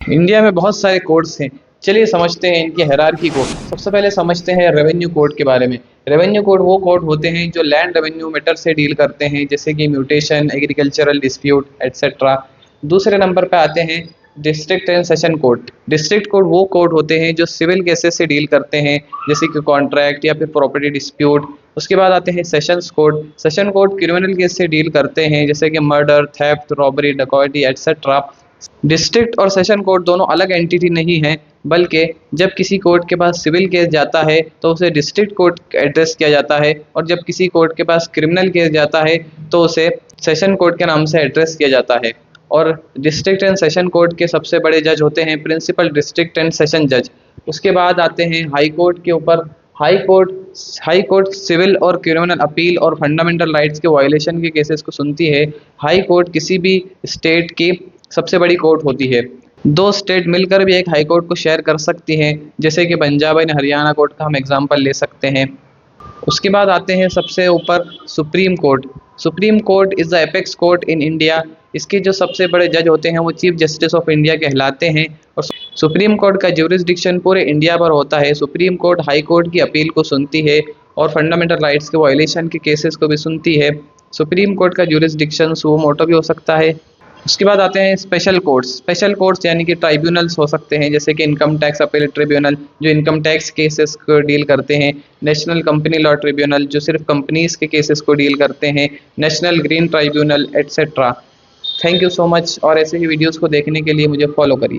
India में बहुत सारे कोड्स हैं। चलिए समझते हैं इनकी हायरार्की को। सबसे पहले समझते हैं रेवेन्यू कोड के बारे में। रेवेन्यू कोड वो कोड होते हैं जो लैंड रेवेन्यू मैटर से डील करते हैं, जैसे कि म्यूटेशन, एग्रीकल्चरल डिस्प्यूट एटसेट्रा। दूसरे नंबर पे आते हैं district and session code. District code वो कोड होते हैं जो सिविल केसेस से डील करते हैं, जैसे कि कॉन्ट्रैक्ट या फिर प्रॉपर्टी डिस्प्यूट। उसके बाद आते हैं sessions code. Session code criminal case से डील करते हैं, जैसे कि मर्डर, थेफ्ट, रॉबरी, डकैती एटसेट्रा। डिस्ट्रिक्ट और सेशन कोर्ट दोनों अलग एंटिटी नहीं हैं, बल्कि जब किसी कोर्ट के पास सिविल केस जाता है तो उसे डिस्ट्रिक्ट कोर्ट एड्रेस किया जाता है, और जब किसी कोर्ट के पास क्रिमिनल केस जाता है तो उसे सेशन कोर्ट के नाम से एड्रेस किया जाता है। और डिस्ट्रिक्ट एंड सेशन कोर्ट के सबसे बड़े जज होते हैं प्रिंसिपल डिस्ट्रिक्ट एंड सेशन जज। उसके बाद आते हैं हाई कोर्ट के ऊपर। High court high court civil और क्रिमिनल अपील और फंडामेंटल राइट्स के वायलेशन के केसेस को सुनती है। हाई कोर्ट किसी भी स्टेट की सबसे बड़ी कोर्ट होती है। दो स्टेट मिलकर भी एक हाई कोर्ट को शेयर कर सकती हैं, जैसे कि पंजाब एंड हरियाणा कोर्ट का हम एग्जांपल ले सकते हैं। उसके बाद आते हैं सबसे ऊपर supreme court. Supreme court is the apex court in India. इसके जो सबसे बड़े जज होते हैं वो चीफ जस्टिस ऑफ इंडिया कहलाते हैं। और सुप्रीम कोर्ट का ज्यूरिसडिक्शन पूरे इंडिया पर होता है। सुप्रीम कोर्ट हाई कोर्ट की अपील को सुनती है और फंडामेंटल राइट्स के वायलेशन के केसेस को भी सुनती है। सुप्रीम कोर्ट का ज्यूरिसडिक्शन सुओ मोटो भी हो सकता है। उसके बाद आते हैं स्पेशल कोर्ट्स। स्पेशल कोर्ट्स यानी कि ट्राइब्यूनल्स हो सकते हैं, जैसे कि इनकम टैक्स अपील ट्रिब्यूनल जो इनकम टैक्स केसेस को डील करते हैं। नेशनल कंपनी लॉ ट्रिब्यूनल जो सिर्फ कंपनीज के केसेस को डील करते हैं। National green tribunal etcetera. Thank you so much, और ऐसे ही वीडियोस को देखने के लिए मुझे फॉलो करिए।